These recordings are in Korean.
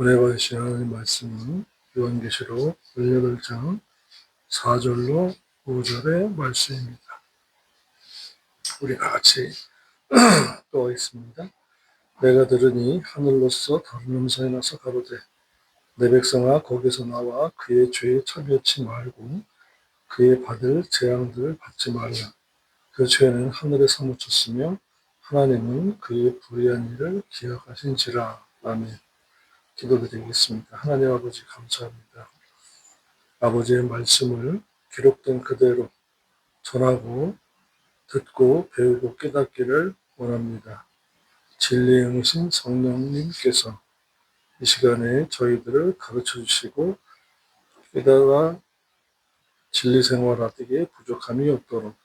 은혜 받으신 하나님 말씀은 요한계시록 18장 4절로 5절의 말씀입니다. 우리 같이 또 있습니다. 내가 들으니 하늘로서 다른 음성이 나서 가로되 내 백성아 거기서 나와 그의 죄에 참여치 말고 그의 받을 재앙들을 받지 말라. 그 죄는 하늘에 사무쳤으며 하나님은 그의 불의한 일을 기억하신지라. 아멘. 기도드리겠습니다. 하나님 아버지 감사합니다. 아버지의 말씀을 기록된 그대로 전하고 듣고 배우고 깨닫기를 원합니다. 진리의 영이신 성령님께서 이 시간에 저희들을 가르쳐 주시고 깨달아 진리 생활하기에 부족함이 없도록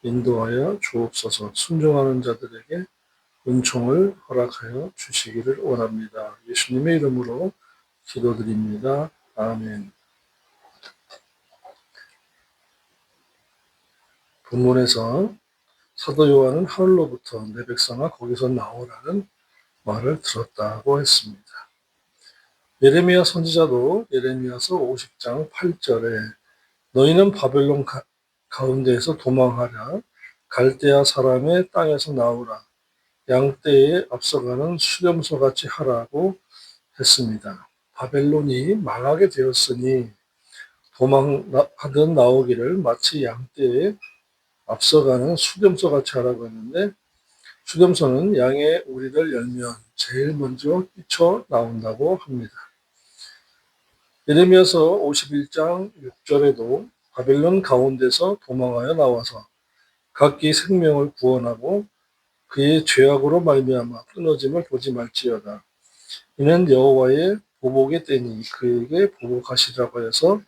인도하여 주옵소서. 순종하는 자들에게 은총을 허락하여 주시기를 원합니다. 예수님의 이름으로 기도드립니다. 아멘. 본문에서 사도 요한은 하늘로부터 내 백성아 거기서 나오라는 말을 들었다고 했습니다. 예레미야 선지자도 예레미야서 50장 8절에 너희는 바벨론 가운데에서 도망하랴 갈대아 사람의 땅에서 나오라 양떼에 앞서가는 수렴소같이 하라고 했습니다. 바벨론이 망하게 되었으니 도망하든 나오기를 마치 양떼에 앞서가는 수렴소같이 하라고 했는데 수렴소는 양의 우리를 열면 제일 먼저 뛰쳐나온다고 합니다. 예레미야서 51장 6절에도 바벨론 가운데서 도망하여 나와서 각기 생명을 구원하고 그의 죄악으로 말미암아 끊어짐을 보지 말지어다. 이는 여호와의 보복의 때니 그에게 보복하시라고 해서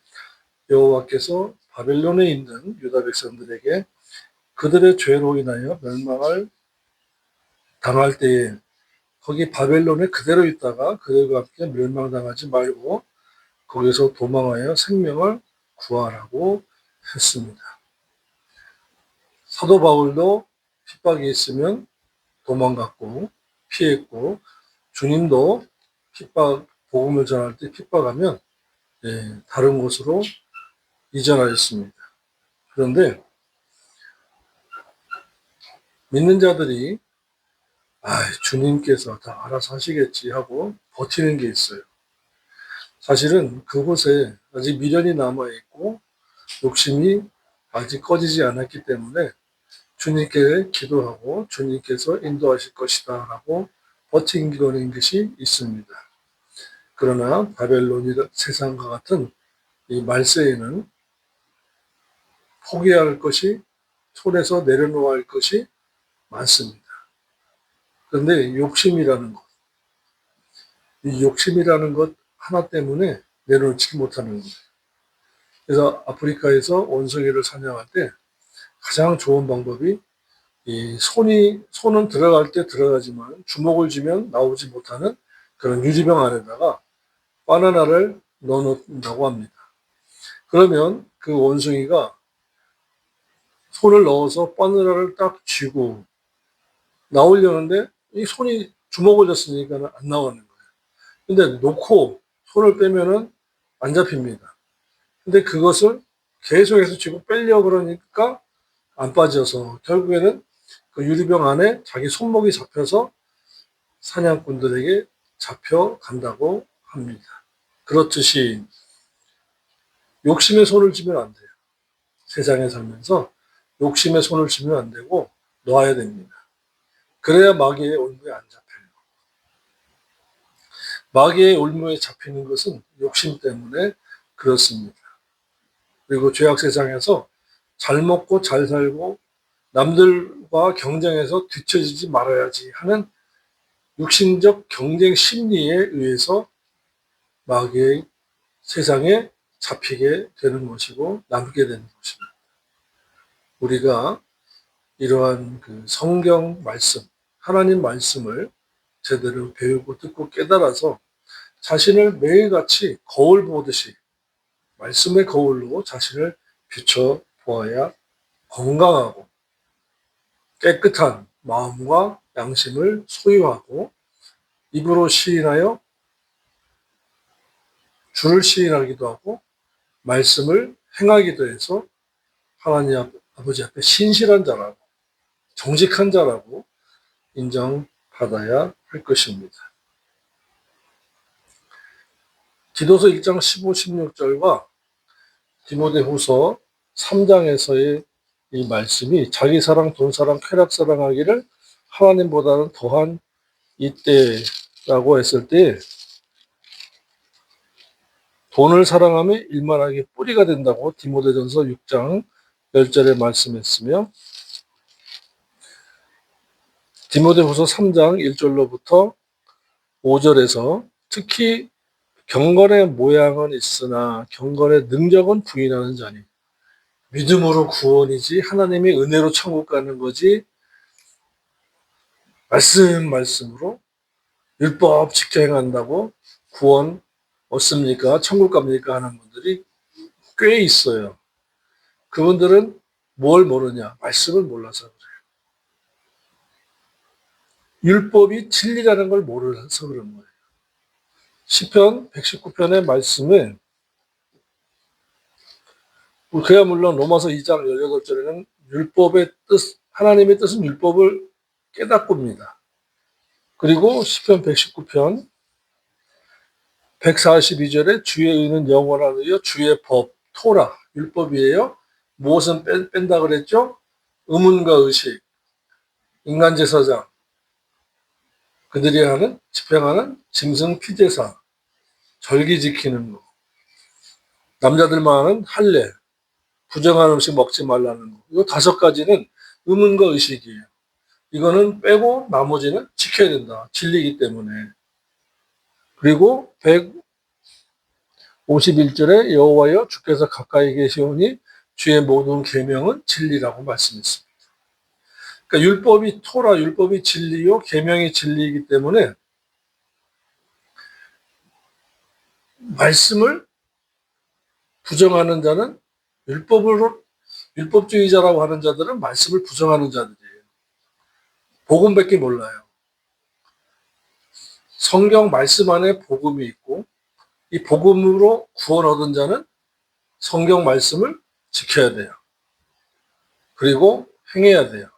여호와께서 바벨론에 있는 유다 백성들에게 그들의 죄로 인하여 멸망을 당할 때에 거기 바벨론에 그대로 있다가 그들과 함께 멸망당하지 말고 거기서 도망하여 생명을 구하라고 했습니다. 사도 바울도 핍박이 있으면 도망갔고 피했고 주님도 복음을 전할 때 핍박하면 다른 곳으로 이전하였습니다. 그런데 믿는 자들이 주님께서 다 알아서 하시겠지 하고 버티는 게 있어요. 사실은 그곳에 아직 미련이 남아있고 욕심이 아직 꺼지지 않았기 때문에 주님께 기도하고 주님께서 인도하실 것이다 라고 버티는 것이 있습니다. 그러나 바벨론이 세상과 같은 이 말세에는 포기해야 할 것이 손에서 내려놓아야 할 것이 많습니다. 그런데 이 욕심이라는 것 하나 때문에 내려놓지 못하는 거예요. 그래서 아프리카에서 원숭이를 사냥할 때 가장 좋은 방법이 이 손은 들어갈 때 들어가지만 주먹을 쥐면 나오지 못하는 그런 유리병 안에다가 바나나를 넣어놓는다고 합니다. 그러면 그 원숭이가 손을 넣어서 바나나를 딱 쥐고 나오려는데 이 손이 주먹을 쥐었으니까 안 나오는 거예요. 근데 놓고 손을 빼면은 안 잡힙니다. 근데 그것을 계속해서 쥐고 빼려고 그러니까 안 빠져서 결국에는 그 유리병 안에 자기 손목이 잡혀서 사냥꾼들에게 잡혀간다고 합니다. 그렇듯이 욕심에 손을 쥐면 안 돼요. 세상에 살면서 욕심에 손을 쥐면 안 되고 놔야 됩니다. 그래야 마귀의 올무에 안 잡혀요. 마귀의 올무에 잡히는 것은 욕심 때문에 그렇습니다. 그리고 죄악 세상에서 잘 먹고 잘 살고 남들과 경쟁해서 뒤처지지 말아야지 하는 육신적 경쟁 심리에 의해서 마귀의 세상에 잡히게 되는 것이고 남게 되는 것입니다. 우리가 이러한 그 성경 말씀, 하나님 말씀을 제대로 배우고 듣고 깨달아서 자신을 매일같이 거울 보듯이 말씀의 거울로 자신을 비춰보아야 건강하고 깨끗한 마음과 양심을 소유하고 입으로 시인하여 주를 시인하기도 하고 말씀을 행하기도 해서 하나님 아버지 앞에 신실한 자라고 정직한 자라고 인정받아야 할 것입니다. 디도서 1장 15, 16절과 디모데후서 3장에서의 이 말씀이 자기 사랑, 돈 사랑, 쾌락 사랑하기를 하나님보다는 더한 이때라고 했을 때 돈을 사랑하면 일만하게 뿌리가 된다고 디모데전서 6장 10절에 말씀했으며 디모데후서 3장 1절로부터 5절에서 특히 경건의 모양은 있으나 경건의 능력은 부인하는 자니 믿음으로 구원이지 하나님의 은혜로 천국 가는 거지 말씀으로 율법 지켜 행한다고 구원 얻습니까? 천국 갑니까? 하는 분들이 꽤 있어요. 그분들은 뭘 모르냐? 말씀을 몰라서 그래요. 율법이 진리라는 걸 모르서 그런 거예요. 시편 119편의 말씀에 그야 물론 로마서 2장 18절에는 율법의 뜻, 하나님의 뜻은 율법을 깨닫고입니다. 그리고 시편 119편 142절에 주의 의는 영원한 의요 주의 법, 토라, 율법이에요. 무엇은 뺀다 그랬죠? 의문과 의식, 인간 제사장, 그들이 집행하는 짐승 피제사, 절기 지키는 거, 남자들만 하는 할례, 부정한 음식 먹지 말라는 거. 이 5가지는 의문과 의식이에요. 이거는 빼고 나머지는 지켜야 된다. 진리이기 때문에. 그리고 151절에 여호와여 주께서 가까이 계시오니 주의 모든 계명은 진리라고 말씀했습니다. 그러니까 율법이 토라, 율법이 진리요, 계명이 진리이기 때문에 말씀을 부정하는 자는 율법주의자라고 하는 자들은 말씀을 부정하는 자들이에요. 복음밖에 몰라요. 성경 말씀 안에 복음이 있고 이 복음으로 구원 얻은 자는 성경 말씀을 지켜야 돼요. 그리고 행해야 돼요.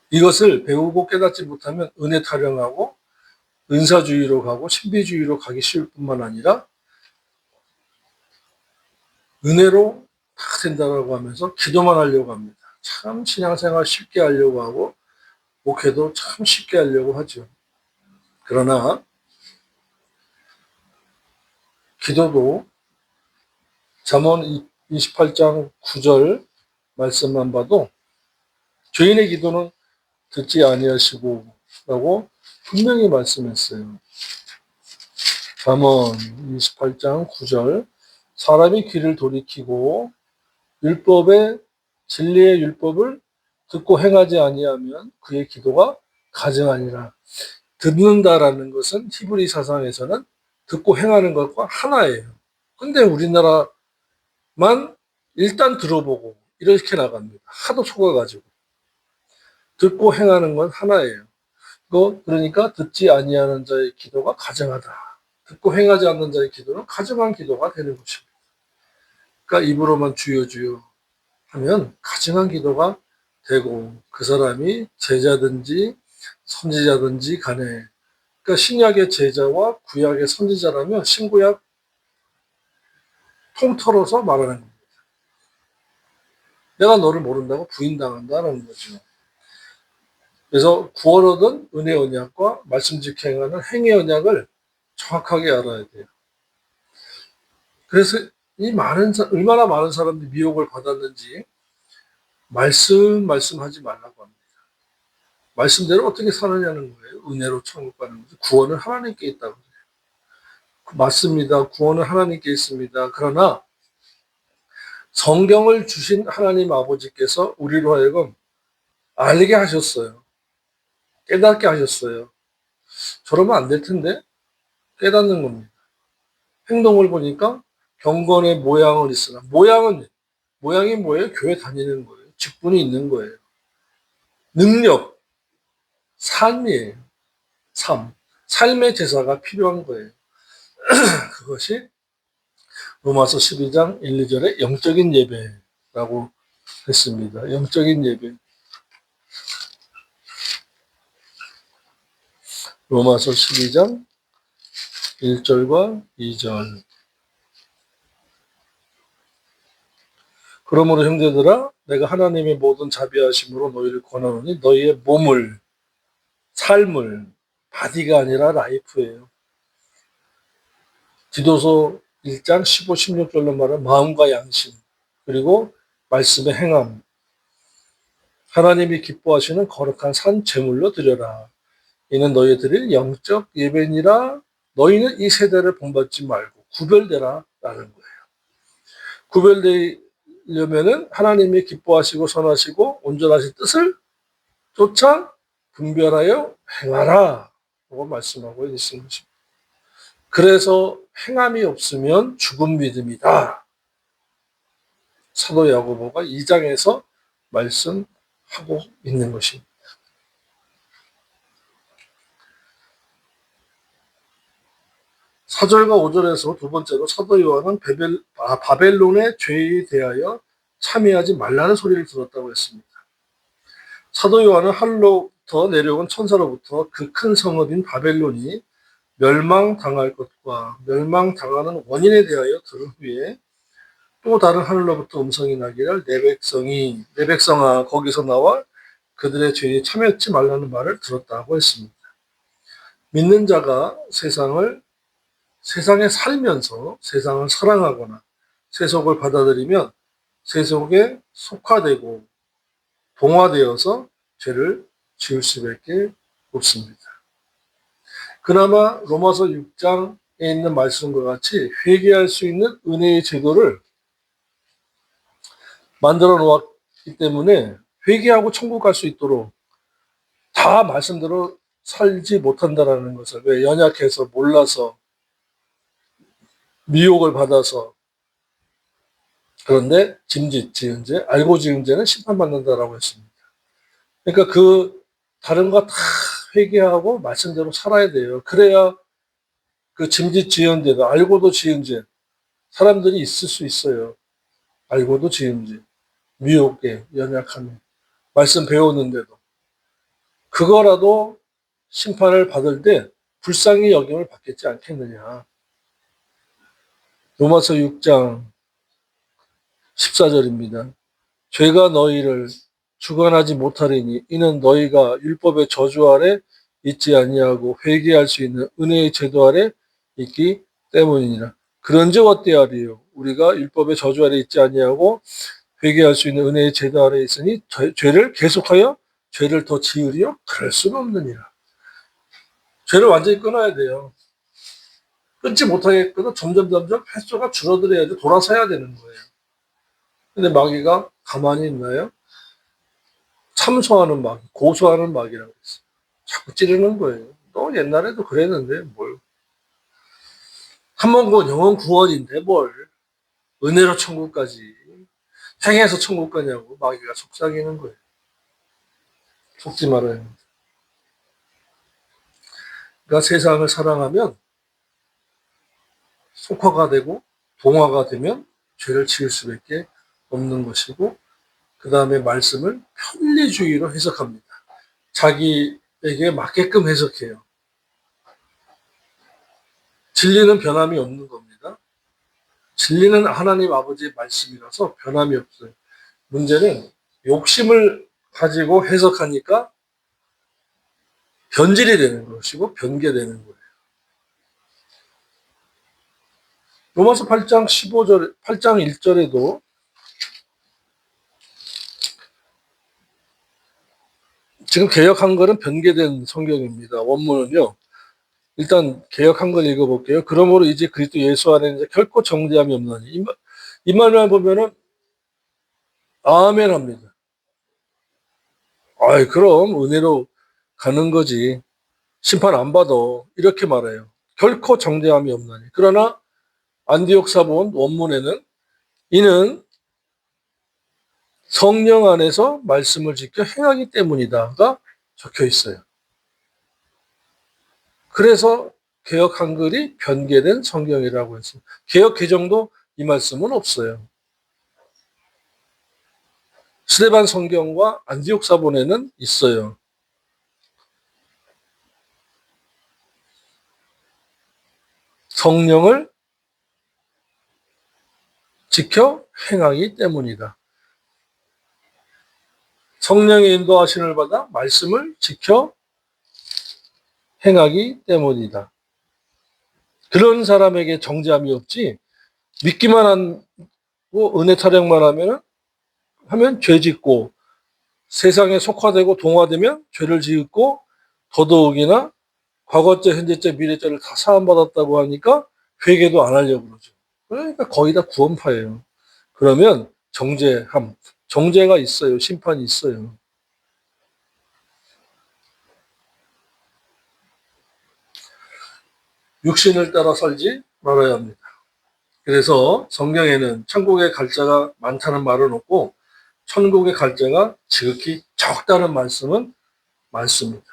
이것을 배우고 깨닫지 못하면 은혜 타령하고 은사주의로 가고 신비주의로 가기 쉬울 뿐만 아니라 은혜로 다 된다고 하면서 기도만 하려고 합니다. 참 신앙생활 쉽게 하려고 하고 목회도 참 쉽게 하려고 하죠. 그러나 기도도 잠언 28장 9절 말씀만 봐도 죄인의 기도는 듣지 아니하시고 라고 분명히 말씀했어요. 잠언 28장 9절 사람이 귀를 돌이키고 진리의 율법을 듣고 행하지 아니하면 그의 기도가 가증하니라. 듣는다라는 것은 히브리 사상에서는 듣고 행하는 것과 하나예요. 근데 우리나라만 일단 들어보고 이렇게 나갑니다. 하도 속아가지고. 듣고 행하는 건 하나예요. 그러니까 듣지 아니하는 자의 기도가 가증하다. 듣고 행하지 않는 자의 기도는 가증한 기도가 되는 것입니다. 그러니까 입으로만 주여 주여 하면 가증한 기도가 되고 그 사람이 제자든지 선지자든지 간에 그러니까 신약의 제자와 구약의 선지자라면 신구약 통틀어서 말하는 겁니다. 내가 너를 모른다고 부인당한다는 거죠. 그래서 구원 얻은 은혜 언약과 말씀 지켜 행하는 행위 언약을 정확하게 알아야 돼요. 그래서 얼마나 많은 사람들이 미혹을 받았는지 말씀하지 말라고 합니다. 말씀대로 어떻게 사느냐는 거예요. 은혜로 천국 가는 거죠. 구원은 하나님께 있다고 해요. 맞습니다. 구원은 하나님께 있습니다. 그러나 성경을 주신 하나님 아버지께서 우리로 하여금 알게 하셨어요. 깨닫게 하셨어요. 저러면 안 될 텐데 깨닫는 겁니다. 행동을 보니까 경건의 모양은 있으나 모양이 뭐예요? 교회 다니는 거예요. 직분이 있는 거예요. 능력, 삶이에요. 삶의 제사가 필요한 거예요. 그것이 로마서 12장 1, 2절의 영적인 예배라고 했습니다. 영적인 예배. 로마서 12장 1절과 2절. 그러므로 형제들아 내가 하나님의 모든 자비하심으로 너희를 권하노니 너희의 몸을, 삶을, 바디가 아니라 라이프예요. 디도서 1장 15, 16절로 말하는 마음과 양심, 그리고 말씀의 행함, 하나님이 기뻐하시는 거룩한 산 제물로 드려라. 이는 너희 드릴 영적 예배니라. 너희는 이 세대를 본받지 말고 구별되라 라는 거예요. 구별되려면은 하나님이 기뻐하시고 선하시고 온전하신 뜻을 쫓아 분별하여 행하라 라고 말씀하고 있는 것입니다. 그래서 행함이 없으면 죽은 믿음이다. 사도 야고보가 2장에서 말씀하고 있는 것입니다. 사절과 5절에서 두 번째로 사도 요한은 바벨론의 죄에 대하여 참여하지 말라는 소리를 들었다고 했습니다. 사도 요한은 하늘로부터 내려온 천사로부터 그 큰 성읍인 바벨론이 멸망당할 것과 멸망당하는 원인에 대하여 들은 후에 또 다른 하늘로부터 음성이 나기를 내 백성아 거기서 나와 그들의 죄에 참여하지 말라는 말을 들었다고 했습니다. 믿는 자가 세상에 살면서 세상을 사랑하거나 세속을 받아들이면 세속에 속화되고 동화되어서 죄를 지을 수밖에 없습니다. 그나마 로마서 6장에 있는 말씀과 같이 회개할 수 있는 은혜의 제도를 만들어 놓았기 때문에 회개하고 천국 갈 수 있도록 다 말씀대로 살지 못한다라는 것을, 왜 연약해서 몰라서 미혹을 받아서. 그런데 짐짓 지은 죄, 알고 지은 죄는 심판받는다라고 했습니다. 그러니까 그 다른 거 다 회개하고 말씀대로 살아야 돼요. 그래야 그 짐짓 지은 죄도, 알고도 지은 죄, 사람들이 있을 수 있어요. 알고도 지은 죄, 미혹에 연약함에 말씀 배우는데도 그거라도 심판을 받을 때 불쌍히 여김을 받겠지 않겠느냐. 로마서 6장 14절입니다. 죄가 너희를 주관하지 못하리니 이는 너희가 율법의 저주 아래 있지 아니하고 회개할 수 있는 은혜의 제도 아래 있기 때문이니라. 그런즉 어때하리요? 우리가 율법의 저주 아래 있지 아니하고 회개할 수 있는 은혜의 제도 아래 있으니 죄를 계속하여 죄를 더 지으리요? 그럴 수는 없느니라. 죄를 완전히 끊어야 돼요. 끊지 못하겠거든 점점 횟수가 줄어들어야지 돌아서야 되는 거예요. 근데 마귀가 가만히 있나요? 참소하는 마귀, 고소하는 마귀라고 했어요. 자꾸 찌르는 거예요. 너 옛날에도 그랬는데 뭘. 한 번 곧 영원 구원인데 뭘. 은혜로 천국까지. 행해서 천국 가냐고 마귀가 속삭이는 거예요. 속지 말아야 합니다. 그러니까 세상을 사랑하면 속화가 되고 동화가 되면 죄를 지을 수밖에 없는 것이고, 그 다음에 말씀을 편리주의로 해석합니다. 자기에게 맞게끔 해석해요. 진리는 변함이 없는 겁니다. 진리는 하나님 아버지의 말씀이라서 변함이 없어요. 문제는 욕심을 가지고 해석하니까 변질이 되는 것이고 변개되는 거예요. 로마서 8장 15절, 8장 1절에도 지금 개역한 거는 변개된 성경입니다. 원문은요. 일단 개역한 걸 읽어볼게요. 그러므로 이제 그리스도 예수 안에 이제 결코 정죄함이 없나니. 이 말만 보면은 아멘 합니다. 아이 그럼 은혜로 가는 거지. 심판 안 받아. 이렇게 말해요. 결코 정죄함이 없나니. 그러나 안디옥 사본 원문에는 이는 성령 안에서 말씀을 지켜 행하기 때문이다가 적혀 있어요. 그래서 개역 한글이 변개된 성경이라고 했습니다. 개역 개정도 이 말씀은 없어요. 스데반 성경과 안디옥 사본에는 있어요. 성령을 지켜 행하기 때문이다. 성령의 인도하심을 받아 말씀을 지켜 행하기 때문이다. 그런 사람에게 정죄함이 없지, 믿기만 하고 은혜 타령만 하면 죄 짓고, 세상에 속화되고 동화되면 죄를 짓고, 더더욱이나 과거죄, 현재죄, 미래죄를 다 사함받았다고 하니까 회개도 안 하려고 그러죠. 그러니까 거의 다 구원파예요. 그러면 정죄가 있어요. 심판이 있어요. 육신을 따라 살지 말아야 합니다. 그래서 성경에는 천국에 갈 자가 많다는 말은 없고 천국에 갈 자가 지극히 적다는 말씀은 많습니다.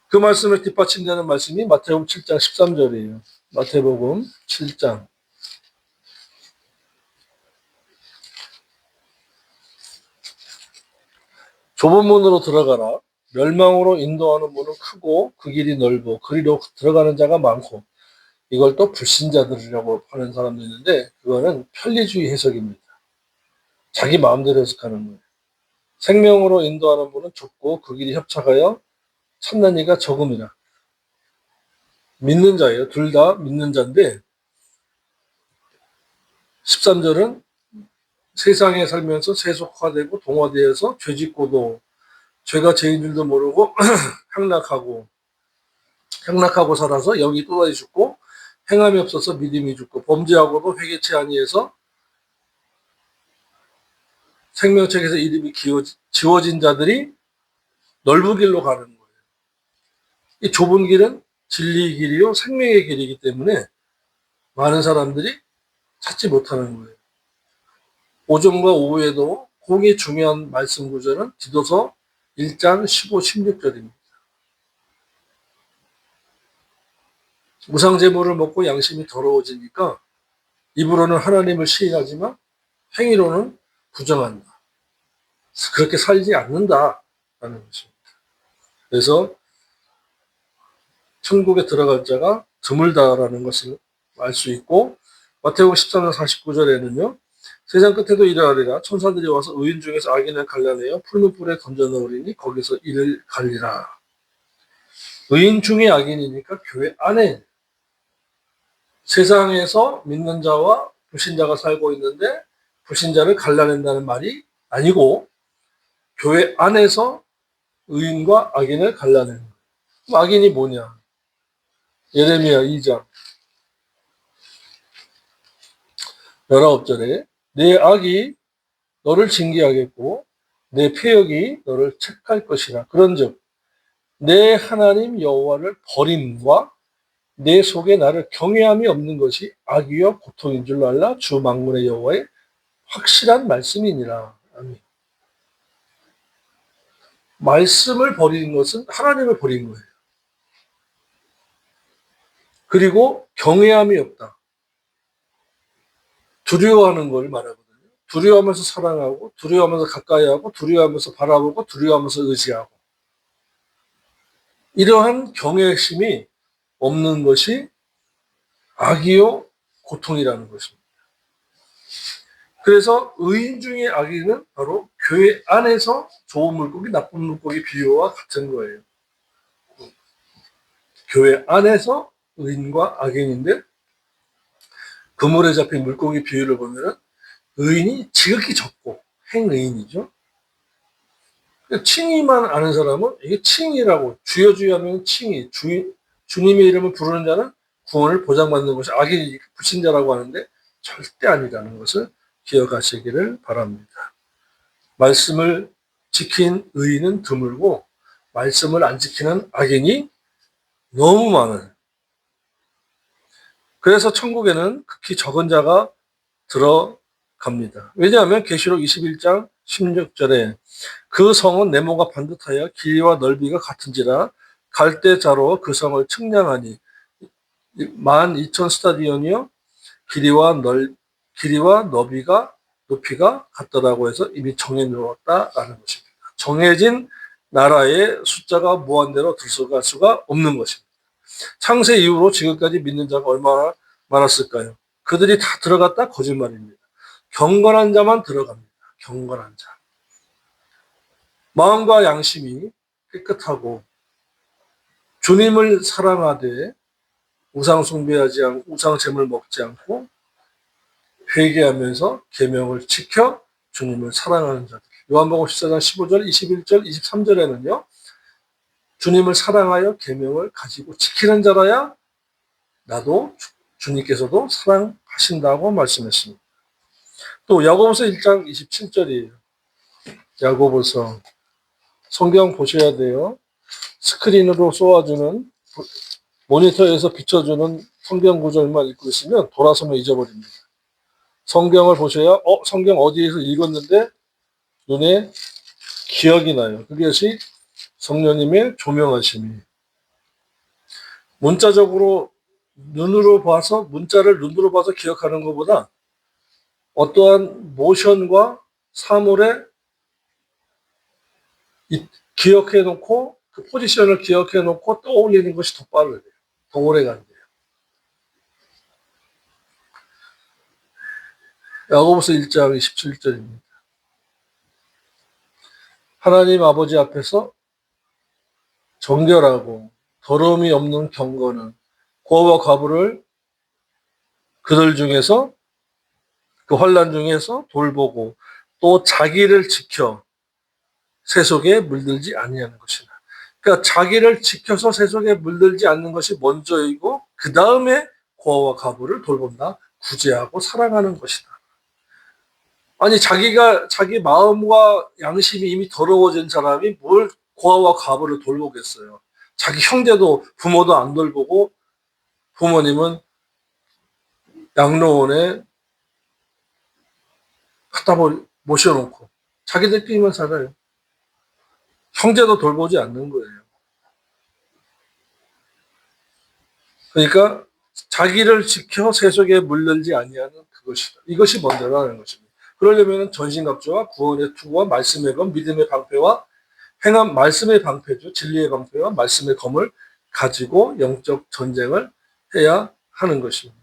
그 말씀을 뒷받침되는 말씀이 마태복음 7장 13절이에요. 마태복음 7장. 좁은 문으로 들어가라. 멸망으로 인도하는 문은 크고 그 길이 넓고 그리로 들어가는 자가 많고, 이걸 또 불신자들이라고 하는 사람도 있는데 그거는 편리주의 해석입니다. 자기 마음대로 해석하는 거예요. 생명으로 인도하는 문은 좁고 그 길이 협착하여 찾는 이가 적음이라. 믿는 자예요. 둘 다 믿는 자인데 13절은 세상에 살면서 세속화되고 동화되어서 죄짓고도 죄가 죄인 줄도 모르고 향락하고 살아서 영이 또다시 죽고 행함이 없어서 믿음이 죽고 범죄하고도 회개치 아니해서 생명책에서 이름이 지워진 자들이 넓은 길로 가는 거예요. 이 좁은 길은 진리의 길이요 생명의 길이기 때문에 많은 사람들이 찾지 못하는 거예요. 오전과 오후에도 공이 중요한 말씀 구절은 디도서 1장 15, 16절입니다. 우상제물을 먹고 양심이 더러워지니까 입으로는 하나님을 시인하지만 행위로는 부정한다. 그렇게 살지 않는다라는 것입니다. 그래서 천국에 들어갈 자가 드물다라는 것을 알 수 있고, 마태복음 13장 49절에는요. 세상 끝에도 이러하리라. 천사들이 와서 의인 중에서 악인을 갈라내어 풀무 뿔에 던져 넣으리니 거기서 이를 갈리라. 의인 중에 악인이니까 교회 안에, 세상에서 믿는 자와 불신자가 살고 있는데 불신자를 갈라낸다는 말이 아니고 교회 안에서 의인과 악인을 갈라내는 거예요. 그럼 악인이 뭐냐? 예레미야 2장 19절에 내 악이 너를 징계하겠고 내 패역이 너를 책할 것이라. 그런즉 내 하나님 여호와를 버림과 내 속에 나를 경외함이 없는 것이 악이요 고통인 줄로 알라. 주 만군의 여호와의 확실한 말씀이니라. 아멘. 말씀을 버리는 것은 하나님을 버리는 거예요. 그리고 경외함이 없다. 두려워하는 걸 말하거든요. 두려워하면서 사랑하고, 두려워하면서 가까이하고, 두려워하면서 바라보고, 두려워하면서 의지하고. 이러한 경외심이 없는 것이 악이요 고통이라는 것입니다. 그래서 의인 중에 악인은 바로 교회 안에서 좋은 물고기, 나쁜 물고기 비유와 같은 거예요. 교회 안에서 의인과 악인인데 그물에 잡힌 물고기 비유를 보면 의인이 지극히 적고 행의인이죠. 칭의만 아는 사람은 이게 칭의라고, 주여 주여 하면 칭의, 주님의 이름을 부르는 자는 구원을 보장받는 것이 악인이 불신자라고 하는데 절대 아니라는 것을 기억하시기를 바랍니다. 말씀을 지킨 의인은 드물고 말씀을 안 지키는 악인이 너무 많아요. 그래서 천국에는 극히 적은 자가 들어갑니다. 왜냐하면 계시록 21장 16절에 그 성은 네모가 반듯하여 길이와 넓이가 같은지라 갈대자로 그 성을 측량하니 12,000 스타디온이요 길이와 높이가 같더라고 해서 이미 정해놓았다라는 것입니다. 정해진 나라의 숫자가 무한대로 들어갈 수가 없는 것입니다. 창세 이후로 지금까지 믿는 자가 얼마나 많았을까요? 그들이 다 들어갔다? 거짓말입니다. 경건한 자만 들어갑니다. 경건한 자. 마음과 양심이 깨끗하고 주님을 사랑하되 우상 숭배하지 않고 우상 제물 먹지 않고 회개하면서 계명을 지켜 주님을 사랑하는 자들. 요한복음 14장 15절, 21절, 23절에는요. 주님을 사랑하여 계명을 가지고 지키는 자라야 나도 주님께서도 사랑하신다고 말씀했습니다. 또 야고보서 1장 27절이에요. 야고보서 성경 보셔야 돼요. 스크린으로 쏘아주는 모니터에서 비춰주는 성경 구절만 읽고 있으면 돌아서면 잊어버립니다. 성경을 보셔야 성경 어디에서 읽었는데 눈에 기억이 나요. 그것이 성령님의 조명하심이. 문자적으로 문자를 눈으로 봐서 기억하는 것보다 어떠한 모션과 사물에 기억해 놓고 그 포지션을 기억해 놓고 떠올리는 것이 더 빠르대요. 더 오래 간대요. 야고보서 1장 27절입니다. 하나님 아버지 앞에서 정결하고 더러움이 없는 경건은 고아와 과부를 그들 중에서 그 환난 중에서 돌보고 또 자기를 지켜 세속에 물들지 아니하는 것이다. 그러니까 자기를 지켜서 세속에 물들지 않는 것이 먼저이고 그 다음에 고아와 과부를 돌본다. 구제하고 사랑하는 것이다. 아니 자기 마음과 양심이 이미 더러워진 사람이 뭘 고아와 과부를 돌보겠어요. 자기 형제도 부모도 안 돌보고 부모님은 양로원에 갖다 모셔놓고 자기들끼리만 살아요. 형제도 돌보지 않는 거예요. 그러니까 자기를 지켜 세속에 물들지 아니하는 그것이다. 이것이 먼저라는 것입니다. 그러려면 전신갑주와 구원의 투구와 말씀의 검, 믿음의 방패와 행함 말씀의 방패죠. 진리의 방패와 말씀의 검을 가지고 영적 전쟁을 해야 하는 것입니다.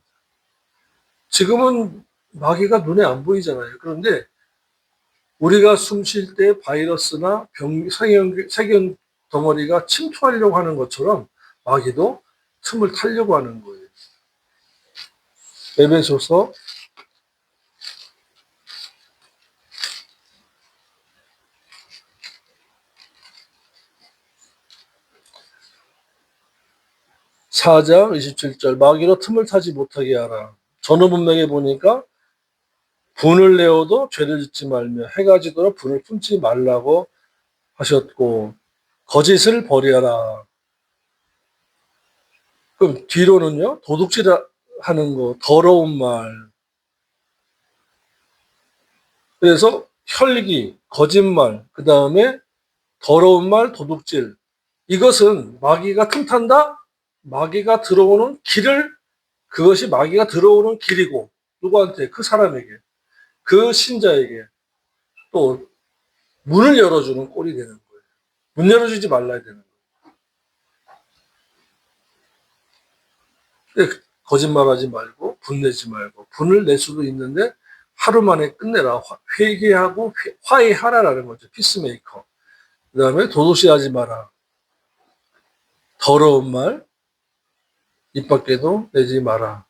지금은 마귀가 눈에 안 보이잖아요. 그런데 우리가 숨 쉴 때 바이러스나 세균 덩어리가 침투하려고 하는 것처럼 마귀도 틈을 타려고 하는 거예요. 에베소서 4장 27절 마귀로 틈을 타지 못하게 하라. 전후 문맥에 보니까 분을 내어도 죄를 짓지 말며 해가 지도록 분을 품지 말라고 하셨고 거짓을 버리하라. 그럼 뒤로는요 도둑질하는 거, 더러운 말. 그래서 혈기, 거짓말, 그 다음에 더러운 말, 도둑질. 이것은 마귀가 틈탄다? 마귀가 들어오는 길을, 그것이 마귀가 들어오는 길이고, 누구한테? 그 사람에게, 그 신자에게 또 문을 열어주는 꼴이 되는 거예요. 문 열어주지 말라야 되는 거예요. 거짓말하지 말고, 분내지 말고, 분을 낼 수도 있는데, 하루 만에 끝내라. 회개하고 화해하라라는 거죠. 피스메이커. 그 다음에 도둑질하지 마라. 더러운 말, 입 밖에도 내지 마라.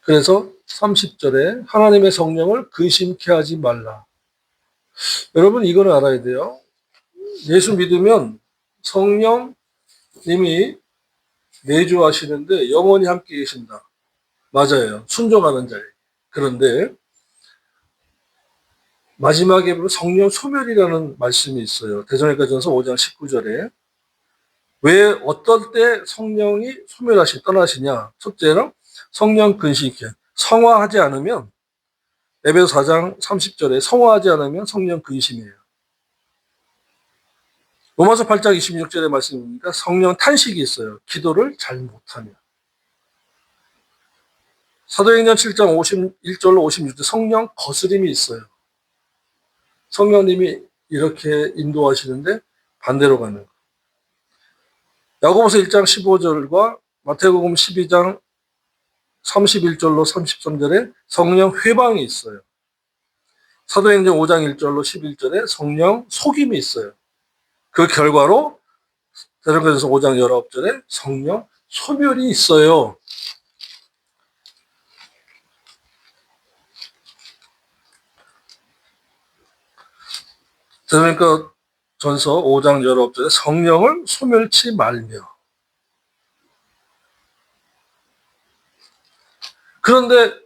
그래서 30절에 하나님의 성령을 근심케 하지 말라. 여러분 이거는 알아야 돼요. 예수 믿으면 성령님이 내주하시는데 영원히 함께 계신다. 맞아요. 순종하는 자에. 그런데 마지막에 보면 성령 소멸이라는 말씀이 있어요. 데살로니가전서 5장 19절에. 왜 어떨 때 성령이 떠나시냐? 첫째는 성령 근심케. 성화하지 않으면 에베소 4장 30절에 성화하지 않으면 성령 근심이에요. 로마서 8장 26절의 말씀입니까? 성령 탄식이 있어요. 기도를 잘 못하면. 사도행전 7장 51절로 56절 성령 거스림이 있어요. 성령님이 이렇게 인도하시는데 반대로 가는 거예요. 야고보서 1장 15절과 마태복음 12장 31절로 33절에 성령 회방이 있어요. 사도행전 5장 1절로 11절에 성령 속임이 있어요. 그 결과로 데살로니가전서 5장 19절에 성령 소멸이 있어요. 데살로니가전서 5장 19절에 성령을 소멸치 말며. 그런데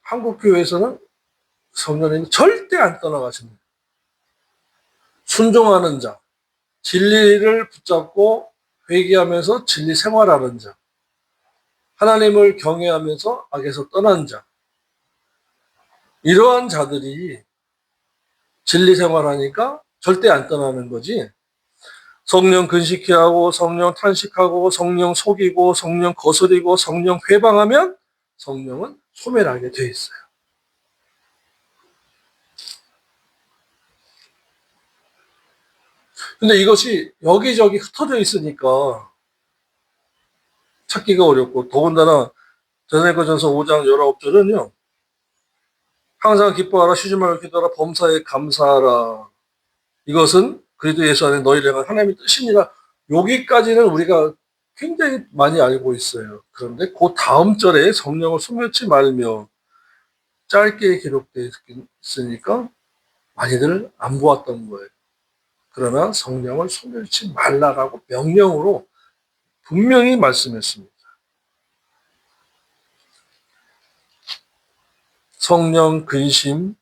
한국교회에서는 성령님이 절대 안 떠나가십니다. 순종하는 자, 진리를 붙잡고 회개하면서 진리 생활하는 자, 하나님을 경외하면서 악에서 떠난 자, 이러한 자들이 진리 생활하니까 절대 안 떠나는 거지. 성령 근식케 하고 성령 탄식하고 성령 속이고 성령 거스리고 성령 회방하면 성령은 소멸하게 돼 있어요. 근데 이것이 여기저기 흩어져 있으니까 찾기가 어렵고, 더군다나 데살로니가전서 5장 19절은요. 항상 기뻐하라, 쉬지 말고 기도하라, 범사에 감사하라. 이것은 그리스도 예수 안에 너희를 향한 하나님의 뜻이니라. 여기까지는 우리가 굉장히 많이 알고 있어요. 그런데 그 다음 절에 성령을 소멸치 말며 짧게 기록되어 있으니까 많이들 안 보았던 거예요. 그러나 성령을 소멸치 말라라고 명령으로 분명히 말씀했습니다. 성령 근심,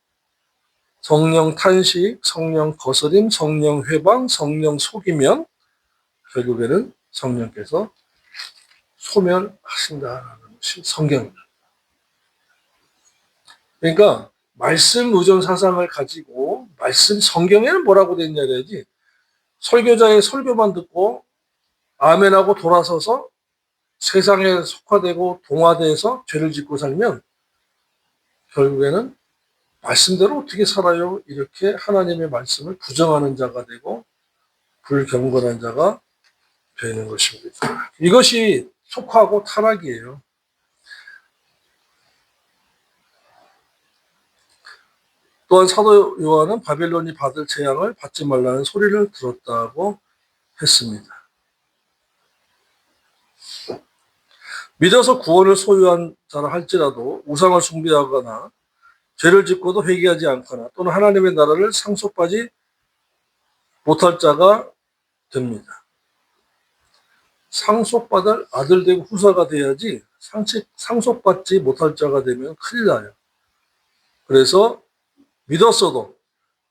성령 탄식, 성령 거스림, 성령 회방, 성령 속이면 결국에는 성령께서 소멸하신다는 것이 성경입니다. 그러니까 말씀 의존 사상을 가지고 말씀 성경에는 뭐라고 되어 있냐 해야지, 설교자의 설교만 듣고 아멘하고 돌아서서 세상에 속화되고 동화돼서 죄를 짓고 살면 결국에는 말씀대로 어떻게 살아요? 이렇게 하나님의 말씀을 부정하는 자가 되고 불경건한 자가 되는 것입니다. 이것이 속하고 타락이에요. 또한 사도 요한은 바벨론이 받을 재앙을 받지 말라는 소리를 들었다고 했습니다. 믿어서 구원을 소유한 자라 할지라도 우상을 숭배하거나 죄를 짓고도 회개하지 않거나 또는 하나님의 나라를 상속받지 못할 자가 됩니다. 상속받을 아들 되고 후사가 돼야지 상속받지 못할 자가 되면 큰일 나요. 그래서 믿었어도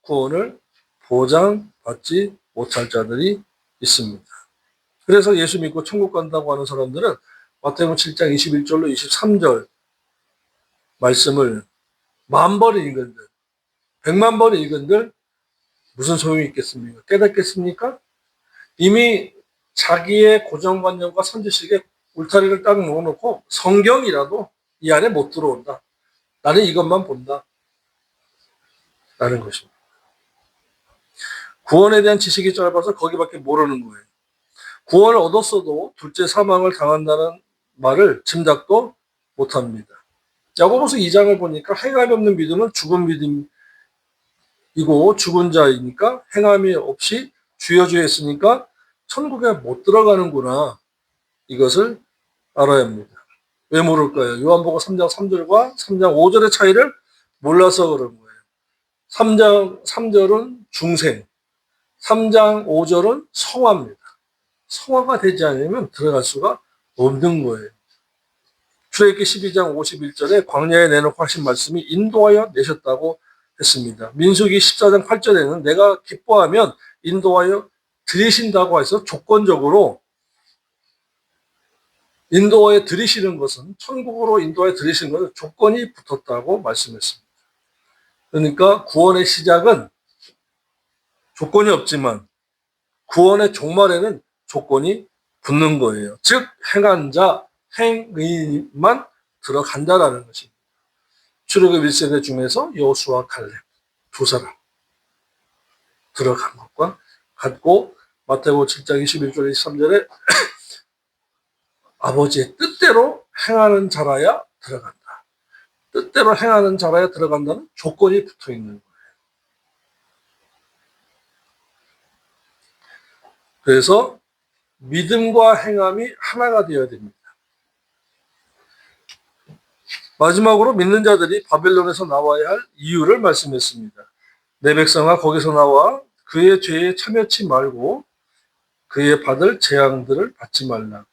구원을 보장받지 못할 자들이 있습니다. 그래서 예수 믿고 천국 간다고 하는 사람들은 마태복음 7장 21절로 23절 말씀을 10,000번 읽은들, 100,000번 읽은들 무슨 소용이 있겠습니까? 깨닫겠습니까? 이미 자기의 고정관념과 선지식에 울타리를 딱 놓아놓고 성경이라도 이 안에 못 들어온다. 나는 이것만 본다. 라는 것입니다. 구원에 대한 지식이 짧아서 거기밖에 모르는 거예요. 구원을 얻었어도 둘째 사망을 당한다는 말을 짐작도 못합니다. 야고보서 2장을 보니까 행함이 없는 믿음은 죽은 믿음이고 죽은 자이니까 행함이 없이 주여 주여 했으니까 천국에 못 들어가는구나. 이것을 알아야 합니다. 왜 모를까요? 요한복음 3장 3절과 3장 5절의 차이를 몰라서 그런 거예요. 3장 3절은 중생, 3장 5절은 성화입니다. 성화가 되지 않으면 들어갈 수가 없는 거예요. 출애굽기 12장 51절에 광야에 내놓고 하신 말씀이 인도하여 내셨다고 했습니다. 민수기 14장 8절에는 내가 기뻐하면 인도하여 들이신다고 해서 조건적으로 인도하여 들이시는 것은, 천국으로 인도하여 들이시는 것은 조건이 붙었다고 말씀했습니다. 그러니까 구원의 시작은 조건이 없지만 구원의 종말에는 조건이 붙는 거예요. 즉 행한 자, 행의만 들어간다라는 것입니다. 출애굽 1세대 중에서 여호수아 칼렙 두 사람 들어간 것과 같고, 마태복음 7장 21절 23절에 아버지의 뜻대로 행하는 자라야 들어간다. 뜻대로 행하는 자라야 들어간다는 조건이 붙어 있는 거예요. 그래서 믿음과 행함이 하나가 되어야 됩니다. 마지막으로 믿는 자들이 바벨론에서 나와야 할 이유를 말씀했습니다. 내 백성아 거기서 나와 그의 죄에 참여치 말고 그의 받을 재앙들을 받지 말라.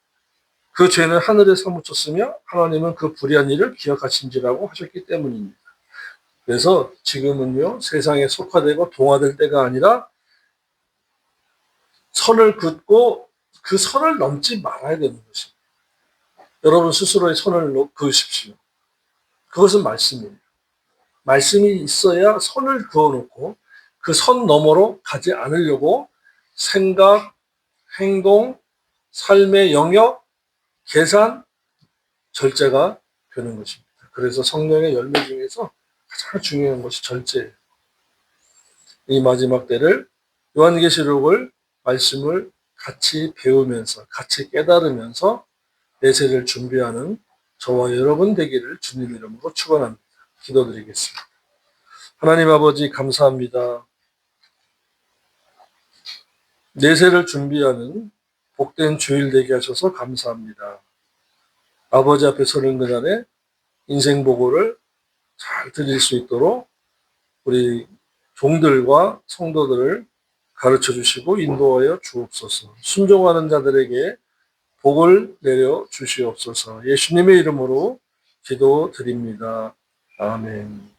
그 죄는 하늘에 사무쳤으며 하나님은 그 불의한 일을 기억하신지라고 하셨기 때문입니다. 그래서 지금은요, 세상에 속화되고 동화될 때가 아니라 선을 긋고 그 선을 넘지 말아야 되는 것입니다. 여러분 스스로의 선을 그으십시오. 그것은 말씀이에요. 말씀이 있어야 선을 그어놓고 그 선 너머로 가지 않으려고 생각, 행동, 삶의 영역, 계산, 절제가 되는 것입니다. 그래서 성령의 열매 중에서 가장 중요한 것이 절제예요. 이 마지막 때를 요한계시록을 말씀을 같이 배우면서 같이 깨달으면서 내세를 준비하는 저와 여러분 되기를 주님 이름으로 축원합니다. 기도드리겠습니다. 하나님 아버지 감사합니다. 내세를 준비하는 복된 주일 되게 하셔서 감사합니다. 아버지 앞에 서는 그날에 인생 보고를 잘 드릴 수 있도록 우리 종들과 성도들을 가르쳐 주시고 인도하여 주옵소서. 순종하는 자들에게 복을 내려 주시옵소서. 예수님의 이름으로 기도드립니다. 아멘.